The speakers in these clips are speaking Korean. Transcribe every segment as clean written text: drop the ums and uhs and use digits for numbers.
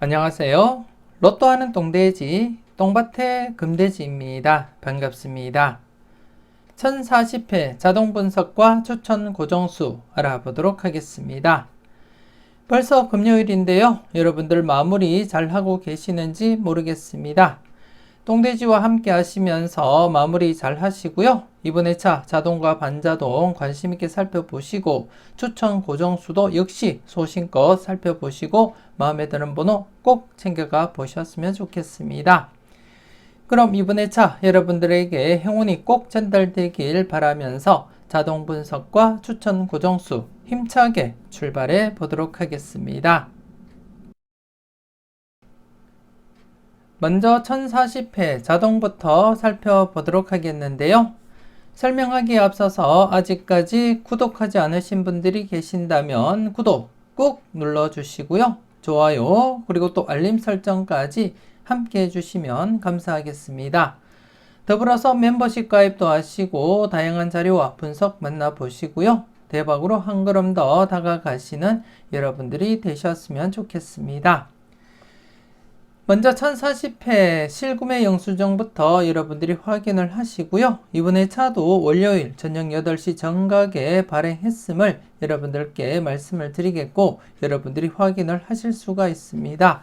안녕하세요. 로또 하는 똥돼지, 똥밭의 금돼지입니다. 반갑습니다. 1040회 자동 분석과 추천 고정수 알아보도록 하겠습니다. 벌써 금요일인데요. 여러분들 마무리 잘 하고 계시는지 모르겠습니다. 똥돼지와 함께 하시면서 마무리 잘 하시고요. 이번 회차 자동과 반자동 관심있게 살펴보시고 추천 고정수도 역시 소신껏 살펴보시고 마음에 드는 번호 꼭 챙겨가 보셨으면 좋겠습니다. 그럼 이번 회차 여러분들에게 행운이 꼭 전달되길 바라면서 자동 분석과 추천 고정수 힘차게 출발해 보도록 하겠습니다. 먼저 1040회 자동부터 살펴보도록 하겠는데요. 설명하기에 앞서서 아직까지 구독하지 않으신 분들이 계신다면 구독 꾹 눌러주시고요. 좋아요 그리고 또 알림 설정까지 함께 해주시면 감사하겠습니다. 더불어서 멤버십 가입도 하시고 다양한 자료와 분석 만나보시고요. 대박으로 한 걸음 더 다가가시는 여러분들이 되셨으면 좋겠습니다. 먼저 1040회 실구매 영수증부터 여러분들이 확인을 하시고요. 이번에 차도 월요일 저녁 8시 정각에 발행했음을 여러분들께 말씀을 드리겠고 여러분들이 확인을 하실 수가 있습니다.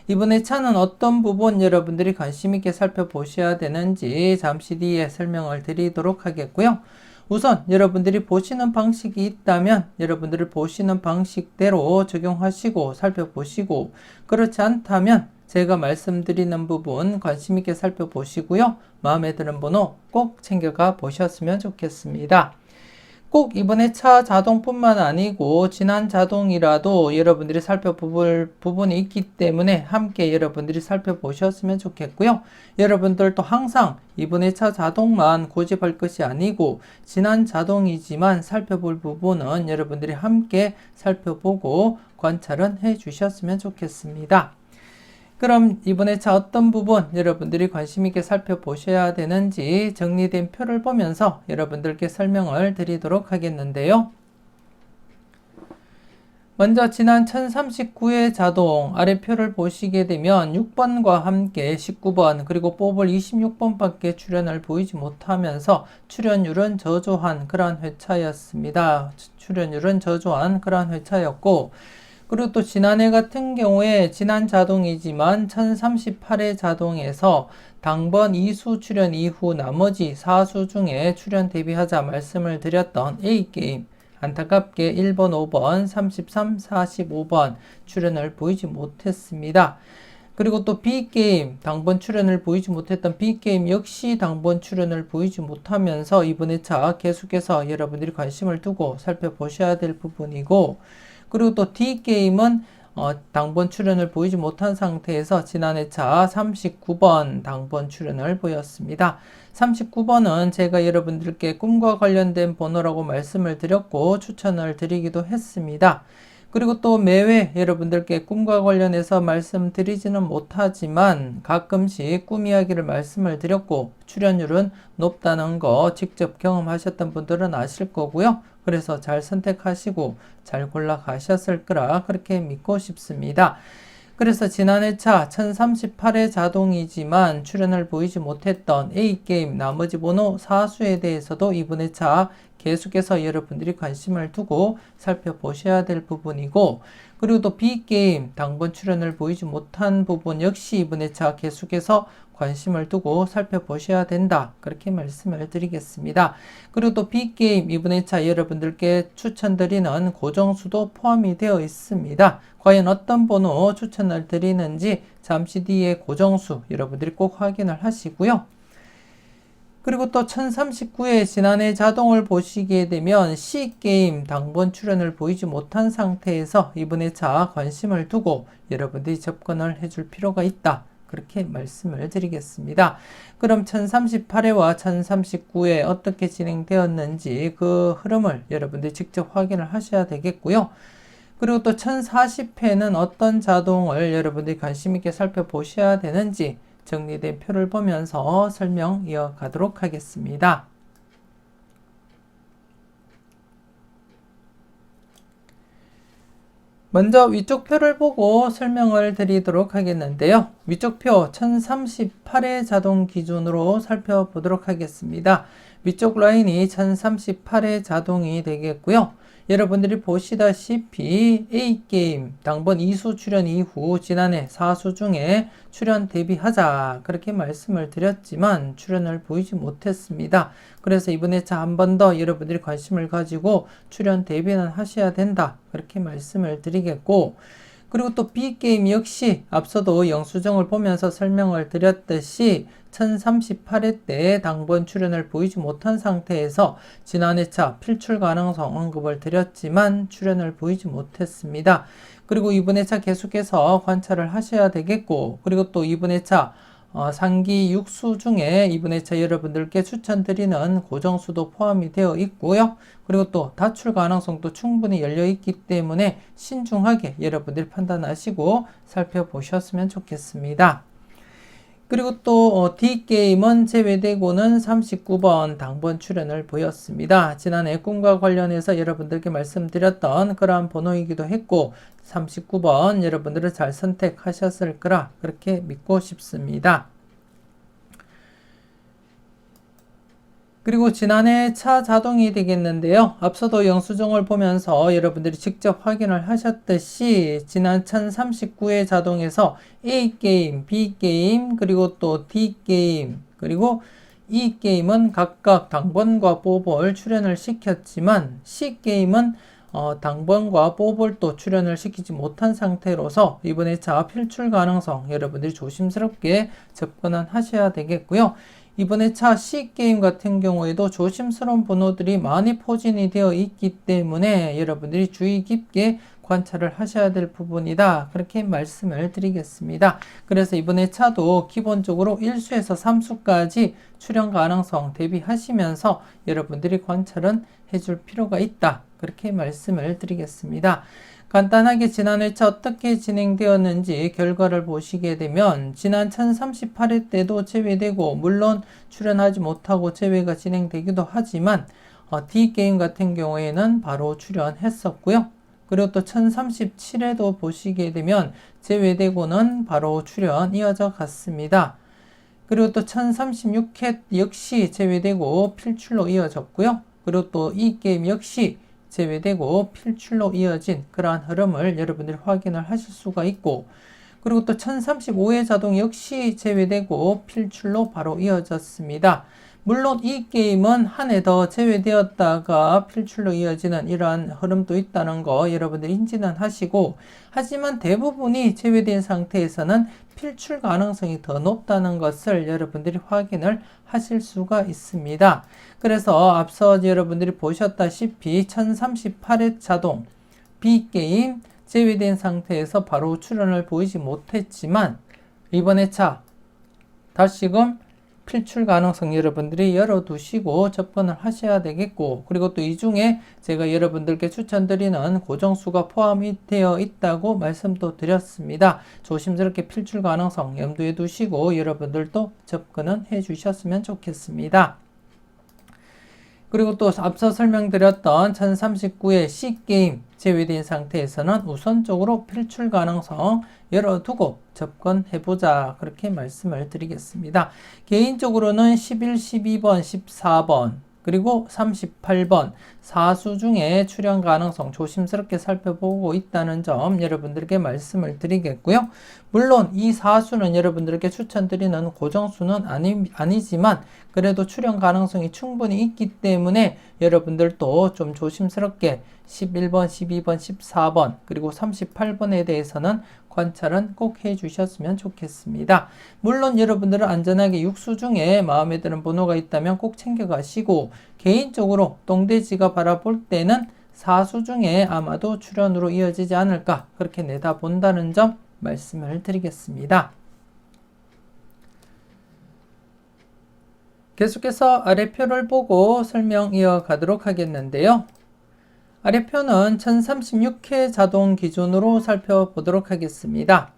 이번에 차는 어떤 부분 여러분들이 관심있게 살펴보셔야 되는지 잠시 뒤에 설명을 드리도록 하겠고요. 우선 여러분들이 보시는 방식이 있다면 여러분들이 보시는 방식대로 적용하시고 살펴보시고 그렇지 않다면 제가 말씀드리는 부분 관심있게 살펴보시고요. 마음에 드는 번호 꼭 챙겨가 보셨으면 좋겠습니다. 꼭 이번에 차 자동뿐만 아니고 지난 자동이라도 여러분들이 살펴볼 부분이 있기 때문에 함께 여러분들이 살펴보셨으면 좋겠고요. 여러분들도 항상 이번에 차 자동만 고집할 것이 아니고 지난 자동이지만 살펴볼 부분은 여러분들이 함께 살펴보고 관찰은 해 주셨으면 좋겠습니다. 그럼 이번에 차 어떤 부분 여러분들이 관심있게 살펴보셔야 되는지 정리된 표를 보면서 여러분들께 설명을 드리도록 하겠는데요. 먼저 지난 1039회 자동 아래 표를 보시게 되면 6번과 함께 19번 그리고 뽑을 26번밖에 출연을 보이지 못하면서 출연율은 저조한 그러한 회차였습니다. 출연율은 저조한 그러한 회차였고 그리고 또 지난해 같은 경우에 지난 자동이지만 1038회 자동에서 당번 2수 출연 이후 나머지 4수 중에 출연 대비하자 말씀을 드렸던 A게임 안타깝게 1번, 5번, 33, 45번 출연을 보이지 못했습니다. 그리고 또 B게임 당번 출연을 보이지 못했던 B게임 역시 당번 출연을 보이지 못하면서 이번 회차 계속해서 여러분들이 관심을 두고 살펴보셔야 될 부분이고 그리고 또 D게임은 당번 출연을 보이지 못한 상태에서 지난 회차 39번 당번 출연을 보였습니다. 39번은 제가 여러분들께 꿈과 관련된 번호라고 말씀을 드렸고 추천을 드리기도 했습니다. 그리고 또 매회 여러분들께 꿈과 관련해서 말씀드리지는 못하지만 가끔씩 꿈 이야기를 말씀을 드렸고 출연율은 높다는 거 직접 경험하셨던 분들은 아실 거고요. 그래서 잘 선택하시고 잘 골라가셨을 거라 그렇게 믿고 싶습니다. 그래서 지난 회차 1038회 자동이지만 출연을 보이지 못했던 A게임 나머지 번호 4수에 대해서도 이번 회차 계속해서 여러분들이 관심을 두고 살펴보셔야 될 부분이고 그리고 또 B게임 당번 출연을 보이지 못한 부분 역시 이번 회차 계속해서 관심을 두고 살펴보셔야 된다. 그렇게 말씀을 드리겠습니다. 그리고 또 B게임 이번 회차 여러분들께 추천드리는 고정수도 포함이 되어 있습니다. 과연 어떤 번호 추천을 드리는지 잠시 뒤에 고정수 여러분들이 꼭 확인을 하시고요. 그리고 또 1039회 지난해 자동을 보시게 되면 C게임 당번 출연을 보이지 못한 상태에서 이번 회차 관심을 두고 여러분들이 접근을 해줄 필요가 있다. 그렇게 말씀을 드리겠습니다. 그럼 1038회와 1039회 어떻게 진행되었는지 그 흐름을 여러분들이 직접 확인을 하셔야 되겠고요. 그리고 또 1040회는 어떤 자동을 여러분들이 관심있게 살펴보셔야 되는지 정리된 표를 보면서 설명 이어가도록 하겠습니다. 먼저 위쪽 표를 보고 설명을 드리도록 하겠는데요. 위쪽 표 1038의 자동 기준으로 살펴보도록 하겠습니다. 위쪽 라인이 1038의 자동이 되겠고요. 여러분들이 보시다시피 A게임 당번 2수 출연 이후 지난해 4수 중에 출연 대비하자 그렇게 말씀을 드렸지만 출연을 보이지 못했습니다. 그래서 이번 회차 한 번 더 여러분들이 관심을 가지고 출연 대비는 하셔야 된다 그렇게 말씀을 드리겠고, 그리고 또 B게임 역시 앞서도 영수증을 보면서 설명을 드렸듯이 1038회 때 당번 출연을 보이지 못한 상태에서 지난 회차 필출 가능성 언급을 드렸지만 출연을 보이지 못했습니다. 그리고 이번 회차 계속해서 관찰을 하셔야 되겠고, 그리고 또 이번 회차 상기 6수 중에 이번 회차 여러분들께 추천드리는 고정수도 포함이 되어 있고요. 그리고 또 다출 가능성도 충분히 열려 있기 때문에 신중하게 여러분들이 판단하시고 살펴보셨으면 좋겠습니다. 그리고 또 D게임은 제외되고는 39번 당번 출연을 보였습니다. 지난해 꿈과 관련해서 여러분들께 말씀드렸던 그러한 번호이기도 했고 39번 여러분들은 잘 선택하셨을 거라 그렇게 믿고 싶습니다. 그리고 지난해 차 자동이 되겠는데요. 앞서도 영수증을 보면서 여러분들이 직접 확인을 하셨듯이 지난 1039회 자동에서 A게임, B게임, 그리고 또 D게임, 그리고 E게임은 각각 당번과 뽀볼 출연을 시켰지만 C게임은 당번과 뽀볼 또 출연을 시키지 못한 상태로서 이번 회차 필출 가능성 여러분들이 조심스럽게 접근은 하셔야 되겠고요. 이번 회차 C게임 같은 경우에도 조심스러운 번호들이 많이 포진이 되어 있기 때문에 여러분들이 주의 깊게 관찰을 하셔야 될 부분이다 그렇게 말씀을 드리겠습니다. 그래서 이번 회차도 기본적으로 1수에서 3수까지 출연 가능성 대비하시면서 여러분들이 관찰은 해줄 필요가 있다 그렇게 말씀을 드리겠습니다. 간단하게 지난 회차 어떻게 진행되었는지 결과를 보시게 되면 지난 1038회 때도 제외되고 물론 출연하지 못하고 제외가 진행되기도 하지만 D게임 같은 경우에는 바로 출연했었고요. 그리고 또 1037회도 보시게 되면 제외되고는 바로 출연 이어져 갔습니다. 그리고 또 1036회 역시 제외되고 필출로 이어졌고요. 그리고 또 이 게임 역시 제외되고 필출로 이어진 그러한 흐름을 여러분들이 확인을 하실 수가 있고, 그리고 또 1035회 자동 역시 제외되고 필출로 바로 이어졌습니다. 물론 이 게임은 한 해 더 제외되었다가 필출로 이어지는 이러한 흐름도 있다는 거 여러분들이 인지는 하시고, 하지만 대부분이 제외된 상태에서는 필출 가능성이 더 높다는 것을 여러분들이 확인을 하실 수가 있습니다. 그래서 앞서 여러분들이 보셨다시피 1038회 자동 B게임 제외된 상태에서 바로 출연을 보이지 못했지만 이번 회차 다시금 필출 가능성 여러분들이 열어두시고 접근을 하셔야 되겠고, 그리고 또 이 중에 제가 여러분들께 추천드리는 고정수가 포함이 되어 있다고 말씀도 드렸습니다. 조심스럽게 필출 가능성 염두에 두시고 여러분들도 접근은 해 주셨으면 좋겠습니다. 그리고 또 앞서 설명드렸던 1039의 C게임 제외된 상태에서는 우선적으로 필출 가능성 열어두고 접근해보자 그렇게 말씀을 드리겠습니다. 개인적으로는 11, 12번, 14번 그리고 38번 4수 중에 출연 가능성 조심스럽게 살펴보고 있다는 점 여러분들께 말씀을 드리겠고요. 물론 이 4수는 여러분들께 추천드리는 고정수는 아니지만 그래도 출연 가능성이 충분히 있기 때문에 여러분들도 좀 조심스럽게 11번, 12번, 14번 그리고 38번에 대해서는 관찰은 꼭 해주셨으면 좋겠습니다. 물론 여러분들은 안전하게 6수 중에 마음에 드는 번호가 있다면 꼭 챙겨가시고, 개인적으로 똥돼지가 바라볼 때는 4수 중에 아마도 출연으로 이어지지 않을까 그렇게 내다본다는 점 말씀을 드리겠습니다. 계속해서 아래표를 보고 설명 이어가도록 하겠는데요. 아래표는 1036회 자동 기준으로 살펴보도록 하겠습니다.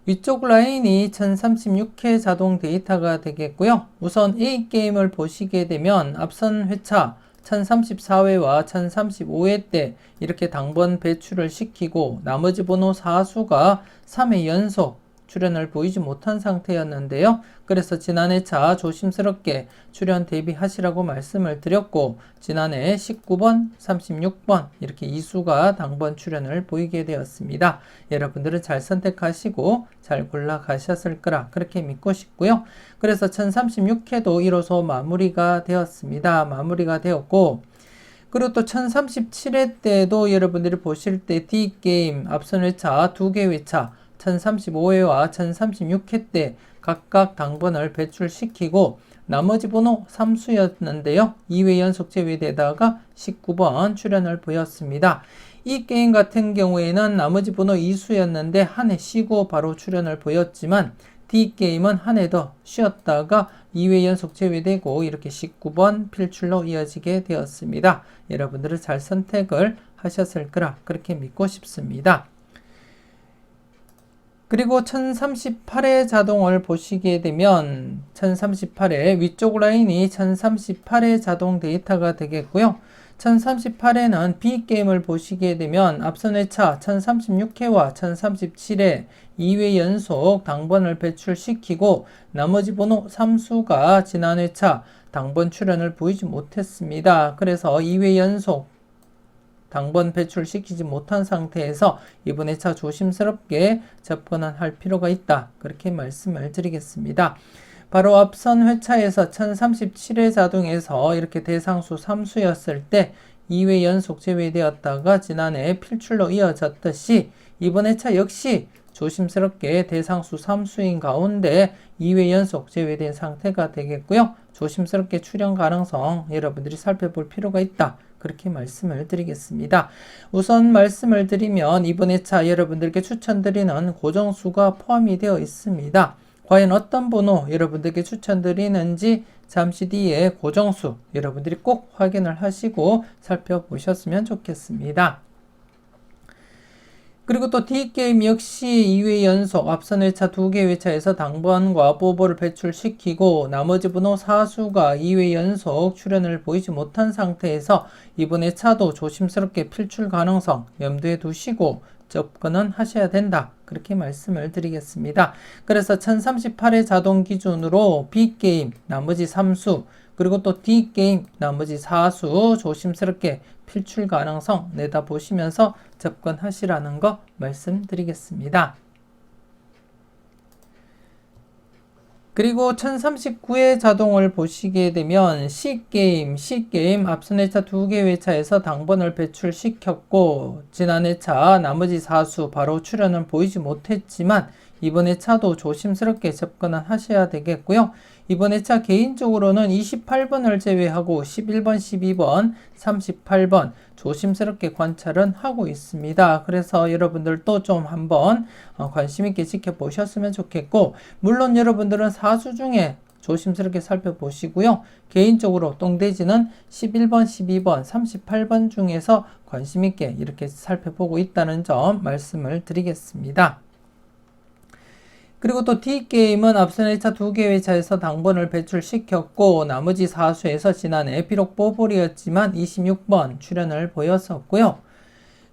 위쪽 라인이 1036회 자동 데이터가 되겠고요. 우선 A게임을 보시게 되면 앞선 회차 1034회와 1035회 때 이렇게 당번 배출을 시키고 나머지 번호 4수가 3회 연속 출현을 보이지 못한 상태였는데요. 그래서 지난해 차 조심스럽게 출현 대비하시라고 말씀을 드렸고 지난해 19번, 36번 이렇게 2수가 당번 출현을 보이게 되었습니다. 여러분들은 잘 선택하시고 잘 골라가셨을 거라 그렇게 믿고 싶고요. 그래서 1036회도 1호소 마무리가 되었습니다. 마무리가 되었고 그리고 또 1037회 때도 여러분들이 보실 때 D게임 앞선 회차 2개 회차 1035회와 1036회 때 각각 당번을 배출시키고 나머지 번호 3수였는데요. 2회 연속 제외되다가 19번 출현을 보였습니다. 이 게임 같은 경우에는 나머지 번호 2수였는데 한 해 쉬고 바로 출현을 보였지만 D게임은 한 해 더 쉬었다가 2회 연속 제외되고 이렇게 19번 필출로 이어지게 되었습니다. 여러분들은 잘 선택을 하셨을 거라 그렇게 믿고 싶습니다. 그리고 1038회 자동을 보시게 되면 1038회 위쪽 라인이 1038회 자동 데이터가 되겠고요. 1038회는 B게임을 보시게 되면 앞선 회차 1036회와 1037회 2회 연속 당번을 배출시키고 나머지 번호 3수가 지난 회차 당번 출현을 보이지 못했습니다. 그래서 2회 연속 당번 배출시키지 못한 상태에서 이번 회차 조심스럽게 접근을 할 필요가 있다. 그렇게 말씀을 드리겠습니다. 바로 앞선 회차에서 1037회 자동에서 이렇게 대상수 3수였을 때 2회 연속 제외되었다가 지난해 필출로 이어졌듯이 이번 회차 역시 조심스럽게 대상수 3수인 가운데 2회 연속 제외된 상태가 되겠고요. 조심스럽게 출현 가능성 여러분들이 살펴볼 필요가 있다. 그렇게 말씀을 드리겠습니다. 우선 말씀을 드리면 이번 회차 여러분들께 추천드리는 고정수가 포함이 되어 있습니다. 과연 어떤 번호 여러분들께 추천드리는지 잠시 뒤에 고정수 여러분들이 꼭 확인을 하시고 살펴보셨으면 좋겠습니다. 그리고 또 D게임 역시 2회 연속 앞선 회차 2개 회차에서 당번과 뽀뽀를 배출시키고 나머지 번호 4수가 2회 연속 출현을 보이지 못한 상태에서 이번 회차도 조심스럽게 필출 가능성 염두에 두시고 접근은 하셔야 된다. 그렇게 말씀을 드리겠습니다. 그래서 1038회 자동 기준으로 B게임 나머지 3수 그리고 또 D게임 나머지 4수 조심스럽게 필출 가능성 내다보시면서 접근하시라는 거 말씀드리겠습니다. 그리고 1039회 자동을 보시게 되면 C게임 앞선 회차 2개 회차에서 당번을 배출시켰고 지난 회차 나머지 4수 바로 출현은 보이지 못했지만 이번 회차도 조심스럽게 접근을 하셔야 되겠고요. 이번 회차 개인적으로는 28번을 제외하고 11번, 12번, 38번 조심스럽게 관찰은 하고 있습니다. 그래서 여러분들도 좀 한번 관심 있게 지켜보셨으면 좋겠고 물론 여러분들은 4수 중에 조심스럽게 살펴보시고요. 개인적으로 똥돼지는 11번, 12번, 38번 중에서 관심 있게 이렇게 살펴보고 있다는 점 말씀을 드리겠습니다. 그리고 또 D게임은 앞선 회차 2개 회차에서 당번을 배출시켰고 나머지 4수에서 지난해 비록 뽀볼이었지만 26번 출현을 보였었고요.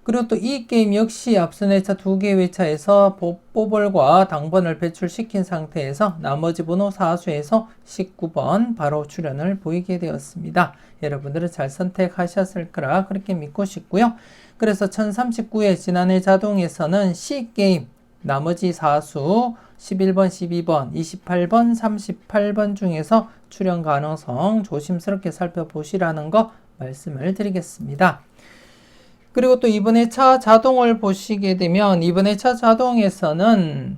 그리고 또 이 게임 역시 앞선 회차 2개 회차에서 뽀볼과 당번을 배출시킨 상태에서 나머지 번호 4수에서 19번 바로 출현을 보이게 되었습니다. 여러분들은 잘 선택하셨을 거라 그렇게 믿고 싶고요. 그래서 1039회 지난해 자동에서는 C게임 나머지 4수 11번, 12번, 28번, 38번 중에서 출현 가능성 조심스럽게 살펴보시라는 거 말씀을 드리겠습니다. 그리고 또 이번 회차 자동을 보시게 되면 이번 회차 자동에서는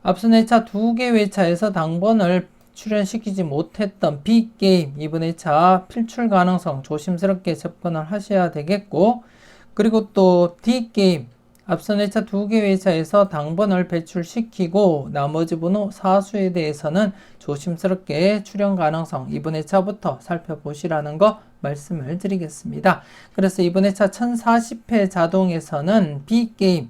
앞선 회차 2개 회차에서 당번을 출현시키지 못했던 B게임 이번 회차 필출 가능성 조심스럽게 접근을 하셔야 되겠고 그리고 또 D게임 앞선 회차 2개 회차에서 당번을 배출시키고 나머지 번호 4수에 대해서는 조심스럽게 출현 가능성 이번 회차부터 살펴보시라는 거 말씀을 드리겠습니다. 그래서 이번 회차 1040회 자동에서는 B게임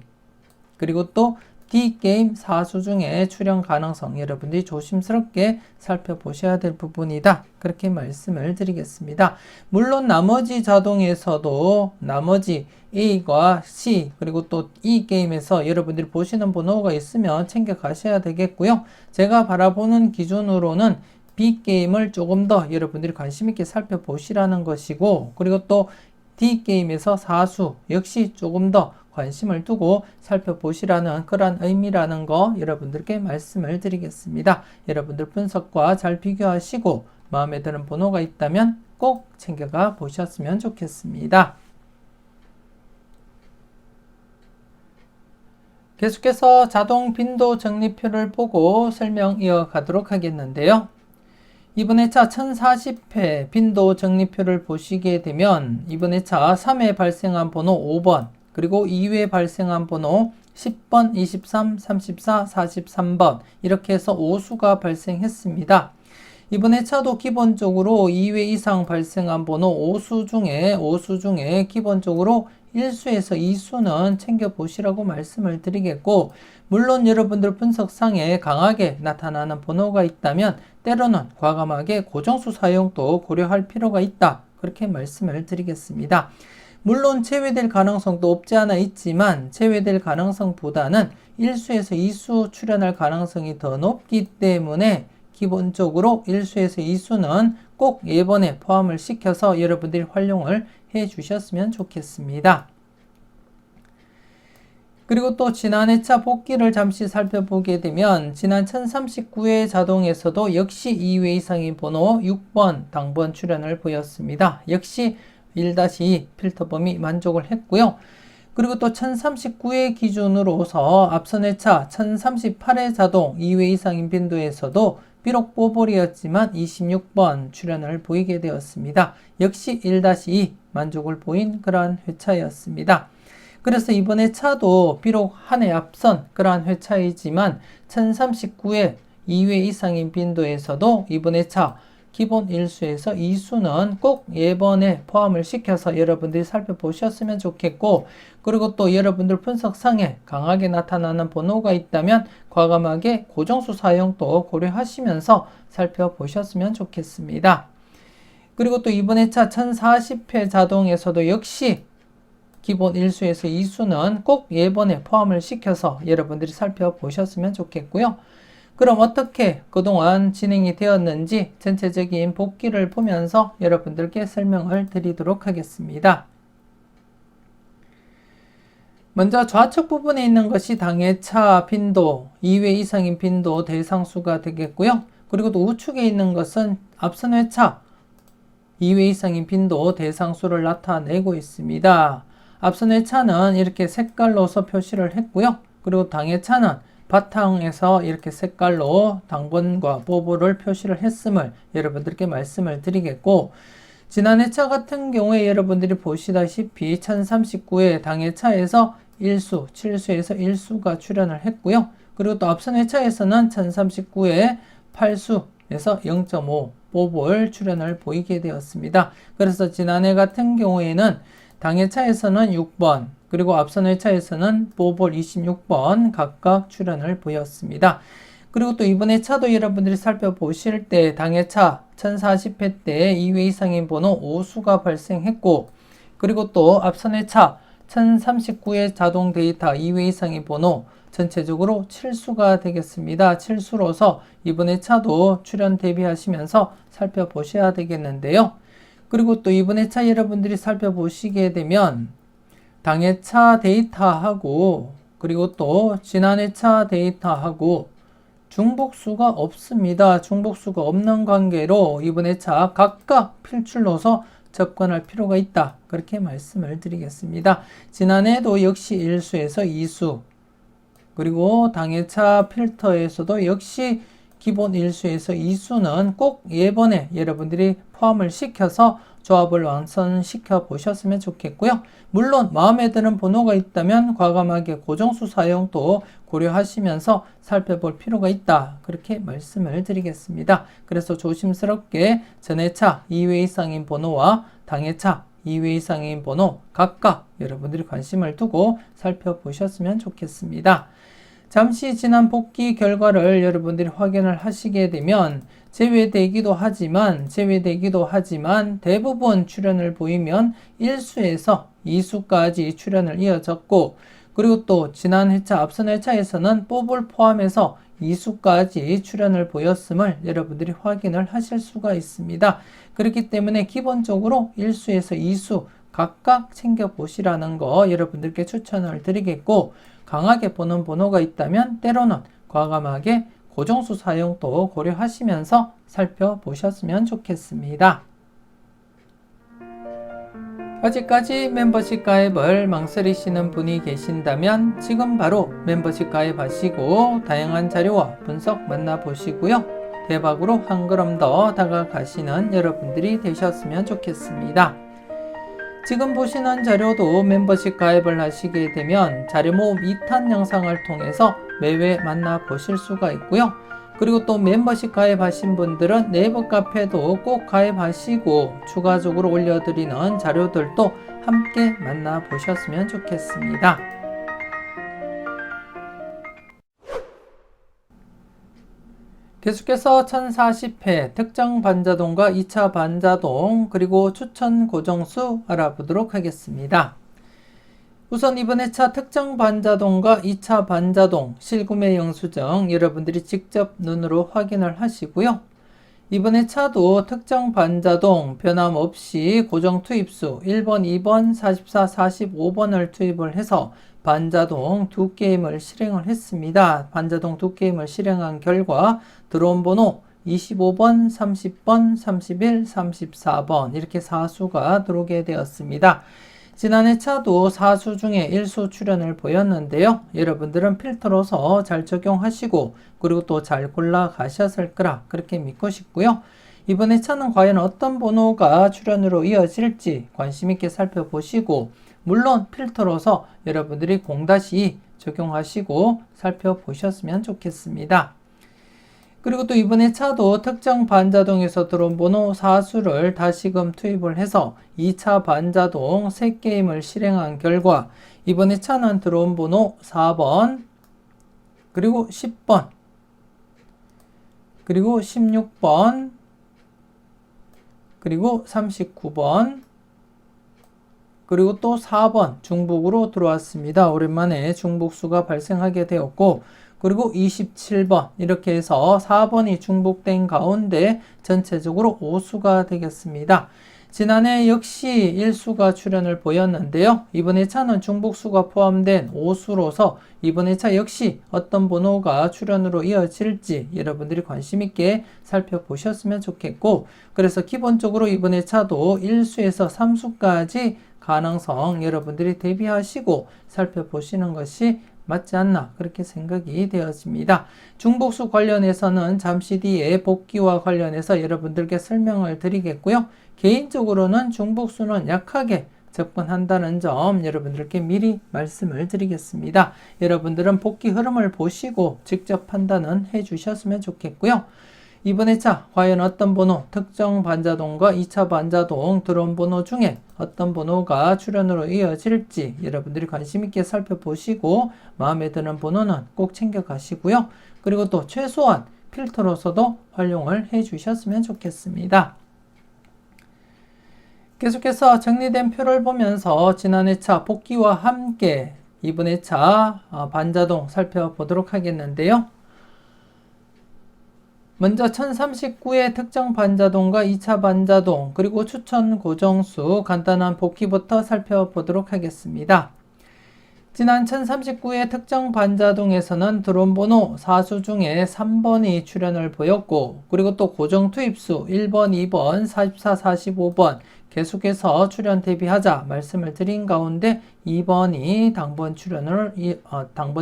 그리고 또 D게임 사수 중에 출연 가능성 여러분들이 조심스럽게 살펴보셔야 될 부분이다. 그렇게 말씀을 드리겠습니다. 물론 나머지 자동에서도 나머지 A과 C 그리고 또 E 게임에서 여러분들이 보시는 번호가 있으면 챙겨 가셔야 되겠고요. 제가 바라보는 기준으로는 B 게임을 조금 더 여러분들이 관심 있게 살펴보시라는 것이고, 그리고 또 D 게임에서 사수 역시 조금 더 관심을 두고 살펴보시라는 그런 의미라는 거 여러분들께 말씀을 드리겠습니다. 여러분들 분석과 잘 비교하시고 마음에 드는 번호가 있다면 꼭 챙겨가 보셨으면 좋겠습니다. 계속해서 자동 빈도 적립표를 보고 설명 이어가도록 하겠는데요. 이번 회차 1040회 빈도 적립표를 보시게 되면 이번 회차 3회 발생한 번호 5번, 그리고 2회 발생한 번호 10번, 23, 34, 43번 이렇게 해서 5수가 발생했습니다. 이번 회차도 기본적으로 2회 이상 발생한 번호 5수 중에 기본적으로 1수에서 2수는 챙겨보시라고 말씀을 드리겠고, 물론 여러분들 분석상에 강하게 나타나는 번호가 있다면 때로는 과감하게 고정수 사용도 고려할 필요가 있다. 그렇게 말씀을 드리겠습니다. 물론 제외될 가능성도 없지 않아 있지만 제외될 가능성보다는 1수에서 2수 출현할 가능성이 더 높기 때문에 기본적으로 1수에서 2수는 꼭 예번에 포함을 시켜서 여러분들이 활용을 해 주셨으면 좋겠습니다. 그리고 또 지난 회차 복기를 잠시 살펴보게 되면 지난 1039회 자동에서도 역시 2회 이상의 번호 6번 당번 출현을 보였습니다. 역시 1-2 필터 범위 만족을 했고요. 그리고 또 1039회 기준으로서 앞선 회차 1038회 자동 2회 이상인 빈도에서도 비록 뽀볼이었지만 26번 출현을 보이게 되었습니다. 역시 1-2 만족을 보인 그러한 회차였습니다. 그래서 이번 회차도 비록 한 해 앞선 그러한 회차이지만 1039회 2회 이상인 빈도에서도 이번 회차 기본 1수에서 2수는 꼭 예번에 포함을 시켜서 여러분들이 살펴보셨으면 좋겠고, 그리고 또 여러분들 분석상에 강하게 나타나는 번호가 있다면 과감하게 고정수 사용도 고려하시면서 살펴보셨으면 좋겠습니다. 그리고 또 이번 회차 1040회 자동에서도 역시 기본 1수에서 2수는 꼭 예번에 포함을 시켜서 여러분들이 살펴보셨으면 좋겠고요. 그럼 어떻게 그동안 진행이 되었는지 전체적인 복기를 보면서 여러분들께 설명을 드리도록 하겠습니다. 먼저 좌측 부분에 있는 것이 당회차 빈도, 2회 이상인 빈도 대상수가 되겠고요. 그리고 또 우측에 있는 것은 앞선 회차 2회 이상인 빈도 대상수를 나타내고 있습니다. 앞선 회차는 이렇게 색깔로서 표시를 했고요. 그리고 당회차는 바탕에서 이렇게 색깔로 당번과 뽀볼을 표시를 했음을 여러분들께 말씀을 드리겠고, 지난 회차 같은 경우에 여러분들이 보시다시피 1039회 당회차에서 1수, 7수에서 1수가 출현을 했고요. 그리고 또 앞선 회차에서는 1039회 8수에서 0.5 뽀볼 출현을 보이게 되었습니다. 그래서 지난해 같은 경우에는 당회차에서는 6번, 그리고 앞선 회차에서는 뽀볼 26번 각각 출현을 보였습니다. 그리고 또 이번 회차도 여러분들이 살펴보실 때 당회차 1040회 때 2회 이상인 번호 5수가 발생했고, 그리고 또 앞선 회차 1039회 자동 데이터 2회 이상인 번호 전체적으로 7수가 되겠습니다. 7수로서 이번 회차도 출현 대비하시면서 살펴보셔야 되겠는데요. 그리고 또 이번 회차 여러분들이 살펴보시게 되면 당회차 데이터하고 그리고 또 지난 회차 데이터하고 중복수가 없습니다. 중복수가 없는 관계로 이번 회차 각각 필출로서 접근할 필요가 있다. 그렇게 말씀을 드리겠습니다. 지난해도 역시 1수에서 2수, 그리고 당회차 필터에서도 역시 기본 1수에서 2수는 꼭 예번에 여러분들이 포함을 시켜서 조합을 완성시켜 보셨으면 좋겠고요. 물론 마음에 드는 번호가 있다면 과감하게 고정수 사용도 고려하시면서 살펴볼 필요가 있다. 그렇게 말씀을 드리겠습니다. 그래서 조심스럽게 전회차 2회 이상인 번호와 당회차 2회 이상인 번호 각각 여러분들이 관심을 두고 살펴보셨으면 좋겠습니다. 잠시 지난 복귀 결과를 여러분들이 확인을 하시게 되면 제외되기도 하지만 대부분 출현을 보이면 1수에서 2수까지 출현을 이어졌고, 그리고 또 지난 회차, 앞선 회차에서는 뽀볼 포함해서 2수까지 출현을 보였음을 여러분들이 확인을 하실 수가 있습니다. 그렇기 때문에 기본적으로 1수에서 2수 각각 챙겨보시라는 거 여러분들께 추천을 드리겠고, 강하게 보는 번호가 있다면 때로는 과감하게 고정수 사용도 고려하시면서 살펴보셨으면 좋겠습니다. 아직까지 멤버십 가입을 망설이시는 분이 계신다면 지금 바로 멤버십 가입하시고 다양한 자료와 분석 만나보시고요. 대박으로 한 걸음 더 다가가시는 여러분들이 되셨으면 좋겠습니다. 지금 보시는 자료도 멤버십 가입을 하시게 되면 자료 모음 2탄 영상을 통해서 매회 만나보실 수가 있고요. 그리고 또 멤버십 가입하신 분들은 네이버 카페도 꼭 가입하시고 추가적으로 올려드리는 자료들도 함께 만나보셨으면 좋겠습니다. 계속해서 1040회 특정 반자동과 2차 반자동 그리고 추천 고정수 알아보도록 하겠습니다. 우선 이번 회차 특정 반자동과 2차 반자동 실구매 영수증 여러분들이 직접 눈으로 확인을 하시고요. 이번 회차도 특정 반자동 변함없이 고정 투입수 1번, 2번, 44, 45번을 투입을 해서 반자동 2게임을 실행을 했습니다. 반자동 2게임을 실행한 결과 들어온 번호 25번, 30번, 31, 34번 이렇게 4수가 들어오게 되었습니다. 지난 회차도 4수 중에 1수 출현을 보였는데요. 여러분들은 필터로서 잘 적용하시고 그리고 또 잘 골라 가셨을 거라 그렇게 믿고 싶고요. 이번 회차는 과연 어떤 번호가 출현으로 이어질지 관심 있게 살펴보시고, 물론 필터로서 여러분들이 0-2 적용하시고 살펴보셨으면 좋겠습니다. 그리고 또 이번 회차도 특정 반자동에서 들어온 번호 4수를 다시금 투입을 해서 2차 반자동 3게임을 실행한 결과 이번 회차는 들어온 번호 4번, 그리고 10번, 그리고 16번, 그리고 39번, 그리고 또 4번 중복으로 들어왔습니다. 오랜만에 중복수가 발생하게 되었고, 그리고 27번 이렇게 해서 4번이 중복된 가운데 전체적으로 5수가 되겠습니다. 지난해 역시 1수가 출현을 보였는데요. 이번 회차는 중복수가 포함된 5수로서 이번 회차 역시 어떤 번호가 출현으로 이어질지 여러분들이 관심 있게 살펴보셨으면 좋겠고, 그래서 기본적으로 이번 회차도 1수에서 3수까지 가능성 여러분들이 대비하시고 살펴보시는 것이 맞지 않나 그렇게 생각이 되어집니다. 중복수 관련해서는 잠시 뒤에 복귀와 관련해서 여러분들께 설명을 드리겠고요. 개인적으로는 중복수는 약하게 접근한다는 점 여러분들께 미리 말씀을 드리겠습니다. 여러분들은 복귀 흐름을 보시고 직접 판단은 해주셨으면 좋겠고요. 이번 회차 과연 어떤 번호, 특정 반자동과 2차 반자동 들어온 번호 중에 어떤 번호가 출현으로 이어질지 여러분들이 관심 있게 살펴보시고 마음에 드는 번호는 꼭 챙겨가시고요. 그리고 또 최소한 필터로서도 활용을 해 주셨으면 좋겠습니다. 계속해서 정리된 표를 보면서 지난 회차 복귀와 함께 이번 회차 반자동 살펴보도록 하겠는데요. 먼저 1039의 특정 반자동과 2차 반자동 그리고 추천 고정수 간단한 복귀부터 살펴보도록 하겠습니다. 지난 1039의 특정 반자동에서는 들어온 번호 4수 중에 3번이 출현을 보였고, 그리고 또 고정 투입수 1번, 2번, 44, 45번 계속해서 출현 대비하자 말씀을 드린 가운데 2번이 당번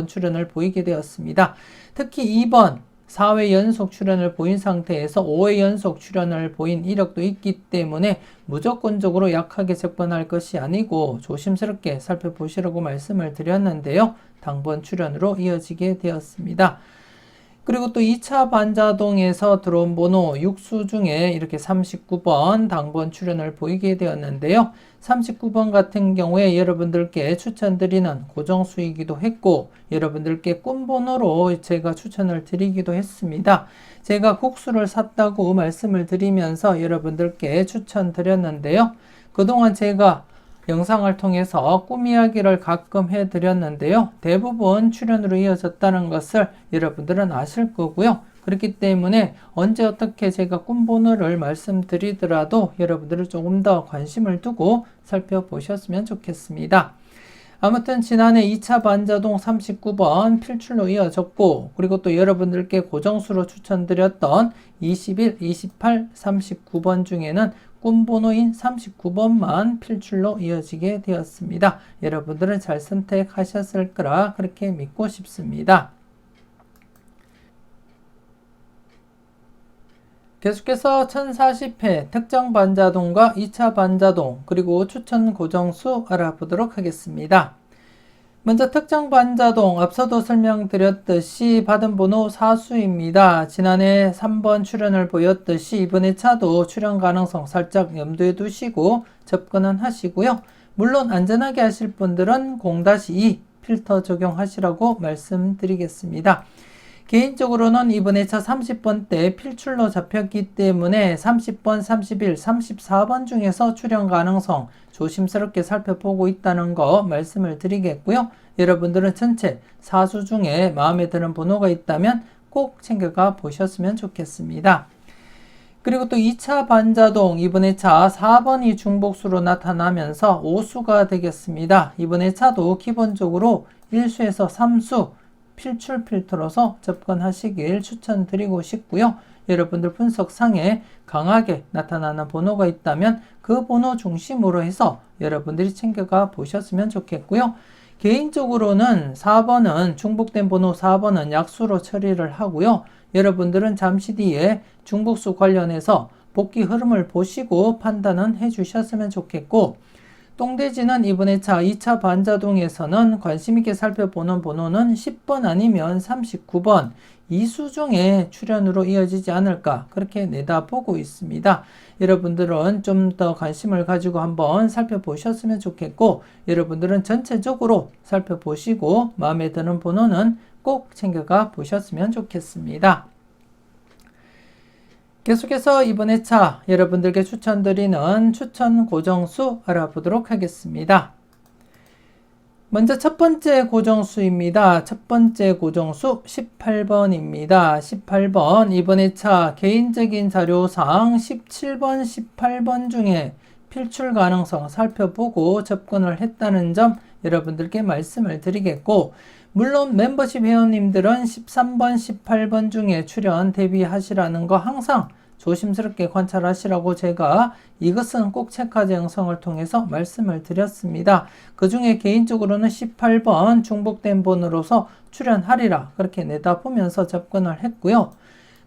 출현을 보이게 되었습니다. 특히 2번 4회 연속 출현을 보인 상태에서 5회 연속 출현을 보인 이력도 있기 때문에 무조건적으로 약하게 접근할 것이 아니고 조심스럽게 살펴보시라고 말씀을 드렸는데요. 당번 출현으로 이어지게 되었습니다. 그리고 또 2차 반자동에서 들어온 번호 6수 중에 이렇게 39번 당번 출연을 보이게 되었는데요. 39번 같은 경우에 여러분들께 추천드리는 고정수이기도 했고, 여러분들께 꿈번호로 제가 추천을 드리기도 했습니다. 제가 국수를 샀다고 말씀을 드리면서 여러분들께 추천드렸는데요. 그동안 제가 영상을 통해서 꿈 이야기를 가끔 해드렸는데요. 대부분 출연으로 이어졌다는 것을 여러분들은 아실 거고요. 그렇기 때문에 언제 어떻게 제가 꿈 번호를 말씀드리더라도 여러분들은 조금 더 관심을 두고 살펴보셨으면 좋겠습니다. 아무튼 지난해 2차 반자동 39번 필출로 이어졌고, 그리고 또 여러분들께 고정수로 추천드렸던 21, 28, 39번 중에는 꿈번호인 39번만 필출로 이어지게 되었습니다. 여러분들은 잘 선택하셨을 거라 그렇게 믿고 싶습니다. 계속해서 1040회 특정 반자동과 2차 반자동 그리고 추천 고정수 알아보도록 하겠습니다. 먼저 특정 반자동 앞서도 설명드렸듯이 받은 번호 4수입니다. 지난해 3번 출연을 보였듯이 이번 회차도 출연 가능성 살짝 염두에 두시고 접근은 하시고요. 물론 안전하게 하실 분들은 0-2 필터 적용하시라고 말씀드리겠습니다. 개인적으로는 이번 회차 30번 때 필출로 잡혔기 때문에 30번, 31, 34번 중에서 출연 가능성 조심스럽게 살펴보고 있다는 거 말씀을 드리겠고요. 여러분들은 전체 4수 중에 마음에 드는 번호가 있다면 꼭 챙겨가 보셨으면 좋겠습니다. 그리고 또 2차 반자동 이번 회차 4번이 중복수로 나타나면서 5수가 되겠습니다. 이번 회차도 기본적으로 1수에서 3수 필출 필터로서 접근하시길 추천드리고 싶고요. 여러분들 분석상에 강하게 나타나는 번호가 있다면 그 번호 중심으로 해서 여러분들이 챙겨가 보셨으면 좋겠고요. 개인적으로는 4번은 중복된 번호 4번은 약수로 처리를 하고요. 여러분들은 잠시 뒤에 중복수 관련해서 복귀 흐름을 보시고 판단은 해주셨으면 좋겠고, 똥돼지는 이번 회차 2차 반자동에서는 관심있게 살펴보는 번호는 10번 아니면 39번 2수 중에 출연으로 이어지지 않을까 그렇게 내다보고 있습니다. 여러분들은 좀 더 관심을 가지고 한번 살펴보셨으면 좋겠고, 여러분들은 전체적으로 살펴보시고 마음에 드는 번호는 꼭 챙겨가 보셨으면 좋겠습니다. 계속해서 이번 회차 여러분들께 추천드리는 추천 고정수 알아보도록 하겠습니다. 먼저 첫 번째 고정수입니다. 첫 번째 고정수 18번입니다. 18번 이번 회차 개인적인 자료상 17번, 18번 중에 필출 가능성 살펴보고 접근을 했다는 점 여러분들께 말씀을 드리겠고, 물론 멤버십 회원님들은 13번, 18번 중에 출연 대비하시라는 거 항상 조심스럽게 관찰하시라고 제가 이것은 꼭 체크하자 영상을 통해서 말씀을 드렸습니다. 그 중에 개인적으로는 18번 중복된 번호로서 출연하리라 그렇게 내다보면서 접근을 했고요.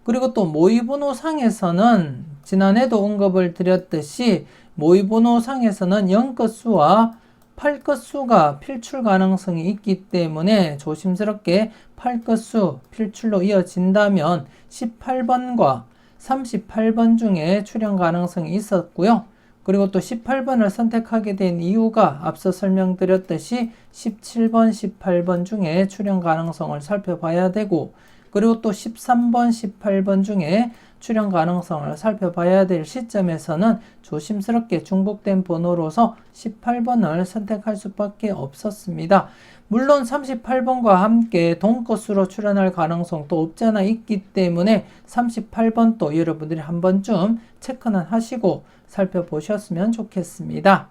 그리고 또 모의번호 상에서는 지난해도 언급을 드렸듯이 모의번호 상에서는 0끝수와 8끝수가 필출 가능성이 있기 때문에 조심스럽게 8끝수 필출로 이어진다면 18번과 38번 중에 출연 가능성이 있었고요. 그리고 또 18번을 선택하게 된 이유가 앞서 설명드렸듯이 17번, 18번 중에 출연 가능성을 살펴봐야 되고, 그리고 또 13번, 18번 중에 출연 가능성을 살펴봐야 될 시점에서는 조심스럽게 중복된 번호로서 18번을 선택할 수밖에 없었습니다. 물론 38번과 함께 동끝수로 출연할 가능성도 없지 않아 있기 때문에 38번도 여러분들이 한 번쯤 체크는 하시고 살펴보셨으면 좋겠습니다.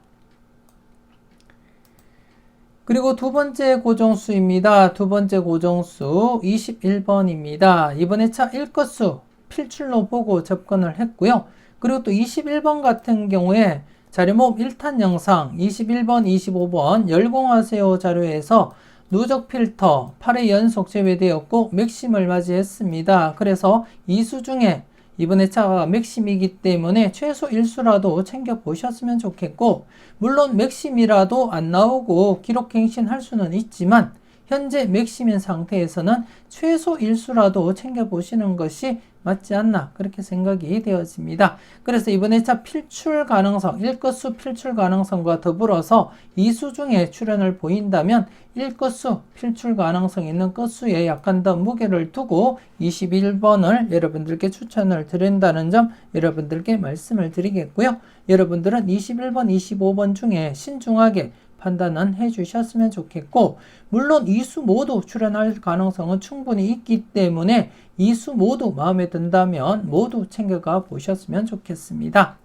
그리고 두 번째 고정수입니다. 두 번째 고정수 21번입니다. 이번 회차 1끝수 필출로 보고 접근을 했고요. 그리고 또 21번 같은 경우에 자료모음 1탄 영상 21번, 25번 열공하세요 자료에서 누적 필터 8회 연속 제외되었고 맥심을 맞이했습니다. 그래서 2수 중에 이번 회차가 맥심이기 때문에 최소 1수라도 챙겨보셨으면 좋겠고, 물론 맥심이라도 안 나오고 기록갱신할 수는 있지만 현재 맥심인 상태에서는 최소 일수라도 챙겨보시는 것이 맞지 않나 그렇게 생각이 되어집니다. 그래서 이번 회차 필출 가능성, 1끝수 필출 가능성과 더불어서 2수 중에 출현을 보인다면 1끝수 필출 가능성 있는 끝수에 약간 더 무게를 두고 21번을 여러분들께 추천을 드린다는 점 여러분들께 말씀을 드리겠고요. 여러분들은 21번, 25번 중에 신중하게 판단은 해주셨으면 좋겠고, 물론 2수 모두 출현할 가능성은 충분히 있기 때문에 2수 모두 마음에 든다면 모두 챙겨가 보셨으면 좋겠습니다.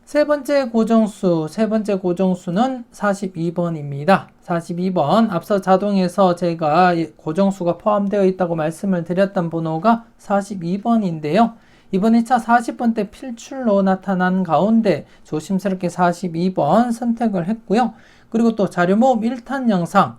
세 번째 고정수는 42번입니다. 42번, 앞서 자동에서 제가 고정수가 포함되어 있다고 말씀을 드렸던 번호가 42번인데요. 이번 2차 40번대 필출로 나타난 가운데 조심스럽게 42번 선택을 했고요. 그리고 또 자료모음 1탄 영상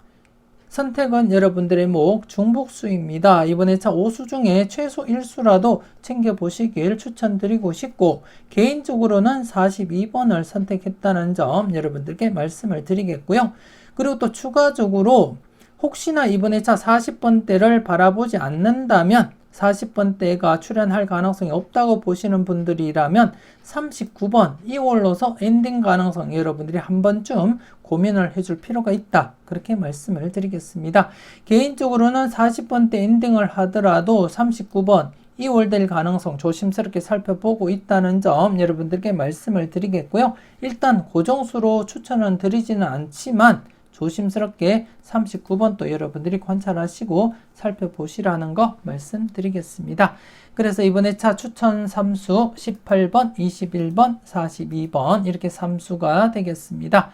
선택은 여러분들의 목 중복수입니다. 이번 2차 5수 중에 최소 1수라도 챙겨보시길 추천드리고 싶고, 개인적으로는 42번을 선택했다는 점 여러분들께 말씀을 드리겠고요. 그리고 또 추가적으로 혹시나 이번 2차 40번대를 바라보지 않는다면 40번대가 출현할 가능성이 없다고 보시는 분들이라면 39번 이 홀로서 엔딩 가능성 여러분들이 한 번쯤 고민을 해줄 필요가 있다 그렇게 말씀을 드리겠습니다. 개인적으로는 40번대 엔딩을 하더라도 39번 2월 될 가능성 조심스럽게 살펴보고 있다는 점 여러분들께 말씀을 드리겠고요. 일단 고정수로 추천은 드리지는 않지만 조심스럽게 39번 또 여러분들이 관찰하시고 살펴보시라는 거 말씀드리겠습니다. 그래서 이번에 차 추천 3수 18번, 21번, 42번 이렇게 3수가 되겠습니다.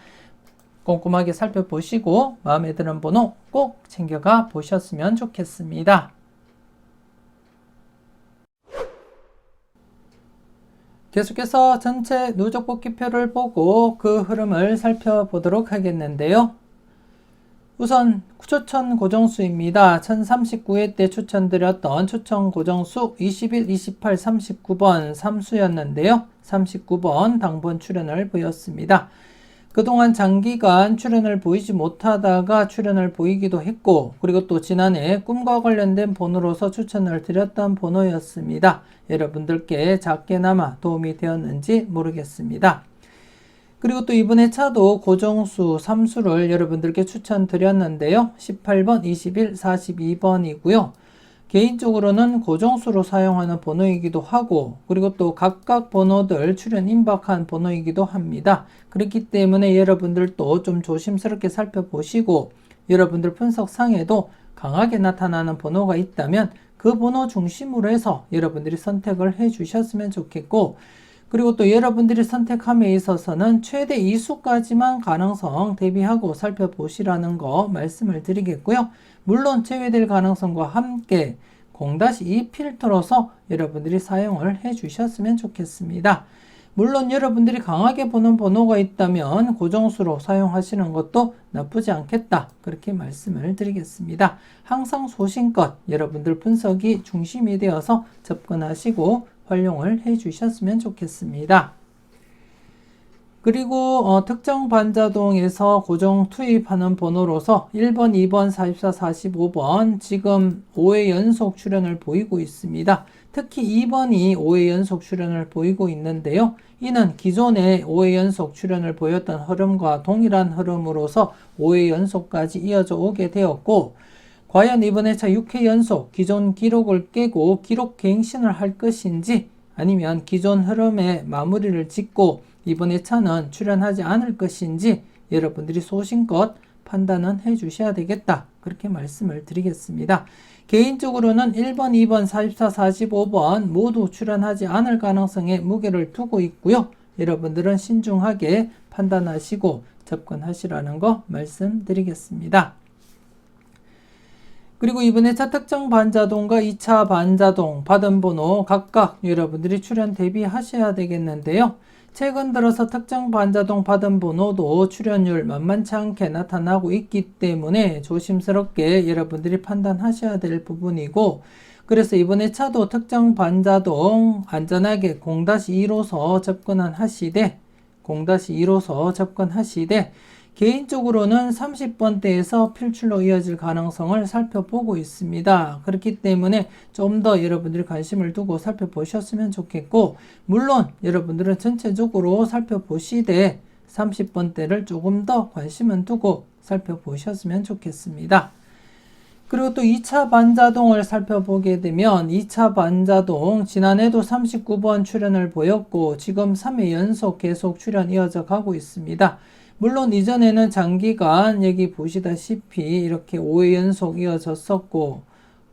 꼼꼼하게 살펴보시고 마음에 드는 번호 꼭 챙겨가 보셨으면 좋겠습니다. 계속해서 전체 누적 뽑기표를 보고 그 흐름을 살펴보도록 하겠는데요. 우선 추천 고정수입니다. 1039회 때 추천드렸던 추천 고정수 21, 28, 39번 3수였는데요. 39번 당번 출현을 보였습니다. 그동안 장기간 출현을 보이지 못하다가 출현을 보이기도 했고, 그리고 또 지난해 꿈과 관련된 번호로서 추천을 드렸던 번호였습니다. 여러분들께 작게나마 도움이 되었는지 모르겠습니다. 그리고 또 이번에 차도 고정수 3수를 여러분들께 추천드렸는데요. 18번, 21, 42번이고요. 개인적으로는 고정수로 사용하는 번호이기도 하고, 그리고 또 각각 번호들 출현 임박한 번호이기도 합니다. 그렇기 때문에 여러분들도 좀 조심스럽게 살펴보시고, 여러분들 분석상에도 강하게 나타나는 번호가 있다면 그 번호 중심으로 해서 여러분들이 선택을 해 주셨으면 좋겠고, 그리고 또 여러분들이 선택함에 있어서는 최대 2수까지만 가능성 대비하고 살펴보시라는 거 말씀을 드리겠고요. 물론 제외될 가능성과 함께 0-2 필터로서 여러분들이 사용을 해 주셨으면 좋겠습니다. 물론 여러분들이 강하게 보는 번호가 있다면 고정수로 사용하시는 것도 나쁘지 않겠다 그렇게 말씀을 드리겠습니다. 항상 소신껏 여러분들 분석이 중심이 되어서 접근하시고 활용을 해 주셨으면 좋겠습니다. 그리고 특정 반자동에서 고정 투입하는 번호로서 1번, 2번, 44, 45번 지금 5회 연속 출현을 보이고 있습니다. 특히 2번이 5회 연속 출현을 보이고 있는데요. 이는 기존에 5회 연속 출현을 보였던 흐름과 동일한 흐름으로서 5회 연속까지 이어져 오게 되었고, 과연 이번 회차 6회 연속 기존 기록을 깨고 기록 갱신을 할 것인지, 아니면 기존 흐름에 마무리를 짓고 이번 회차는 출현하지 않을 것인지 여러분들이 소신껏 판단은 해 주셔야 되겠다 그렇게 말씀을 드리겠습니다. 개인적으로는 1번, 2번, 44, 45번 모두 출현하지 않을 가능성에 무게를 두고 있고요. 여러분들은 신중하게 판단하시고 접근하시라는 거 말씀드리겠습니다. 그리고 이번에 차 특정 반자동과 2차 반자동 받은 번호 각각 여러분들이 출현 대비하셔야 되겠는데요. 최근 들어서 특정 반자동 받은 번호도 출현율 만만치 않게 나타나고 있기 때문에 조심스럽게 여러분들이 판단하셔야 될 부분이고, 그래서 이번에 차도 특정 반자동 안전하게 0-2로서 접근하시되 개인적으로는 30번대에서 필출로 이어질 가능성을 살펴보고 있습니다. 그렇기 때문에 좀 더 여러분들이 관심을 두고 살펴보셨으면 좋겠고, 물론 여러분들은 전체적으로 살펴보시되 30번대를 조금 더 관심을 두고 살펴보셨으면 좋겠습니다. 그리고 또 2차 반자동을 살펴보게 되면 2차 반자동 지난해도 39번 출현을 보였고 지금 3회 연속 계속 출현 이어져 가고 있습니다. 물론 이전에는 장기간 여기 보시다시피 이렇게 5회 연속 이어졌었고,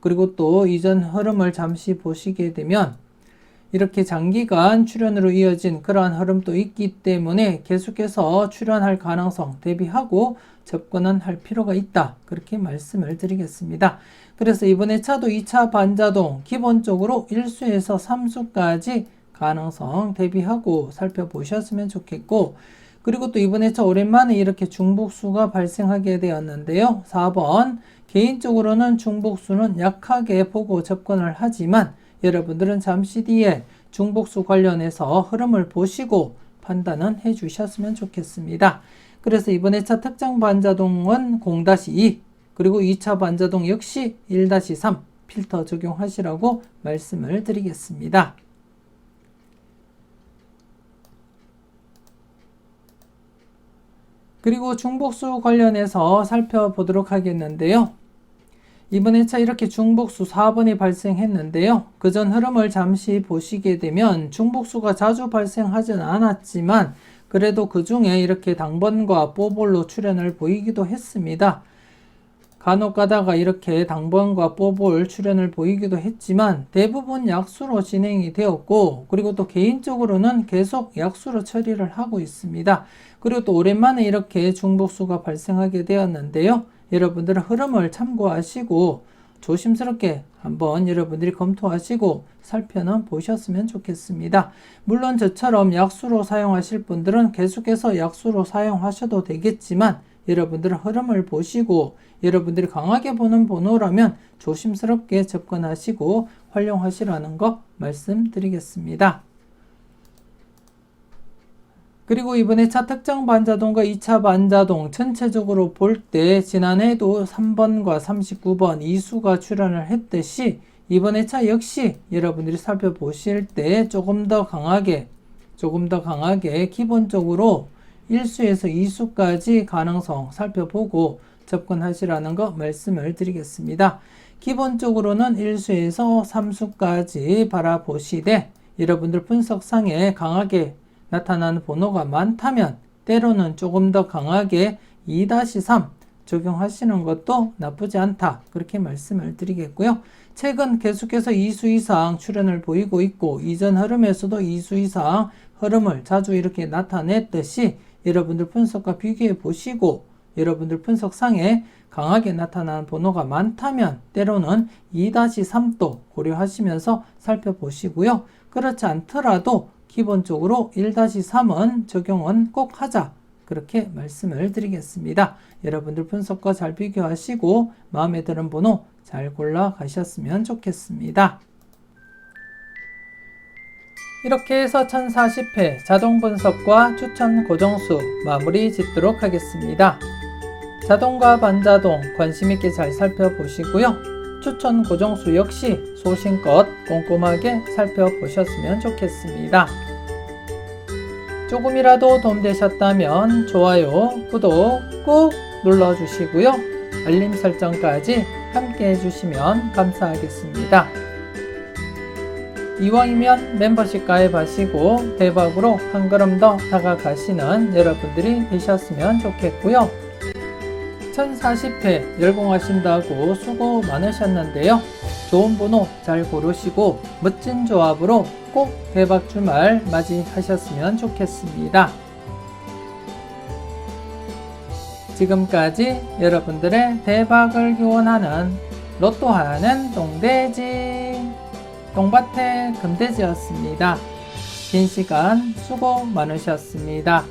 그리고 또 이전 흐름을 잠시 보시게 되면 이렇게 장기간 출현으로 이어진 그러한 흐름도 있기 때문에 계속해서 출현할 가능성 대비하고 접근은 할 필요가 있다, 그렇게 말씀을 드리겠습니다. 그래서 이번에 차도 2차 반자동 기본적으로 1수에서 3수까지 가능성 대비하고 살펴보셨으면 좋겠고, 그리고 또 이번에 차 오랜만에 이렇게 중복수가 발생하게 되었는데요. 4번 개인적으로는 중복수는 약하게 보고 접근을 하지만 여러분들은 잠시 뒤에 중복수 관련해서 흐름을 보시고 판단은 해 주셨으면 좋겠습니다. 그래서 이번에 차 특정 반자동은 0-2, 그리고 2차 반자동 역시 1-3 필터 적용하시라고 말씀을 드리겠습니다. 그리고 중복수 관련해서 살펴보도록 하겠는데요. 이번에 차 이렇게 중복수 4번이 발생했는데요. 그전 흐름을 잠시 보시게 되면 중복수가 자주 발생하진 않았지만 그래도 그 중에 이렇게 당번과 뽀볼로 출현을 보이기도 했습니다. 간혹 가다가 이렇게 당번과 뽀볼 출현을 보이기도 했지만 대부분 약수로 진행이 되었고, 그리고 또 개인적으로는 계속 약수로 처리를 하고 있습니다. 그리고 또 오랜만에 이렇게 중복수가 발생하게 되었는데요. 여러분들은 흐름을 참고하시고 조심스럽게 한번 여러분들이 검토하시고 살펴는 보셨으면 좋겠습니다. 물론 저처럼 약수로 사용하실 분들은 계속해서 약수로 사용하셔도 되겠지만 여러분들은 흐름을 보시고 여러분들이 강하게 보는 번호라면 조심스럽게 접근하시고 활용하시라는 거 말씀드리겠습니다. 그리고 이번에 차 특정 반자동과 2차 반자동 전체적으로 볼 때 지난해에도 3번과 39번 2수가 출현을 했듯이 이번에 차 역시 여러분들이 살펴보실 때 조금 더 강하게 기본적으로 1수에서 2수까지 가능성 살펴보고 접근하시라는 거 말씀을 드리겠습니다. 기본적으로는 1수에서 3수까지 바라보시되 여러분들 분석상에 강하게 나타나는 번호가 많다면 때로는 조금 더 강하게 2-3 적용하시는 것도 나쁘지 않다, 그렇게 말씀을 드리겠고요. 최근 계속해서 2수 이상 출현을 보이고 있고 이전 흐름에서도 2수 이상 흐름을 자주 이렇게 나타냈듯이 여러분들 분석과 비교해 보시고 여러분들 분석상에 강하게 나타나는 번호가 많다면 때로는 2-3도 고려하시면서 살펴보시고요. 그렇지 않더라도 기본적으로 1-3은 적용은 꼭 하자, 그렇게 말씀을 드리겠습니다. 여러분들 분석과 잘 비교하시고 마음에 드는 번호 잘 골라 가셨으면 좋겠습니다. 이렇게 해서 1040회 자동 분석과 추천 고정수 마무리 짓도록 하겠습니다. 자동과 반자동 관심있게 잘 살펴보시고요. 추천 고정수 역시 소신껏 꼼꼼하게 살펴보셨으면 좋겠습니다. 조금이라도 도움되셨다면 좋아요, 구독 꾹 눌러주시고요. 알림 설정까지 함께 해주시면 감사하겠습니다. 이왕이면 멤버십 가입하시고 대박으로 한 걸음 더 다가가시는 여러분들이 되셨으면 좋겠고요. 1040회 열공하신다고 수고 많으셨는데요. 좋은 번호 잘 고르시고 멋진 조합으로 꼭 대박 주말 맞이하셨으면 좋겠습니다. 지금까지 여러분들의 대박을 기원하는 로또하는 똥돼지 똥밭의 금돼지였습니다. 긴 시간 수고 많으셨습니다.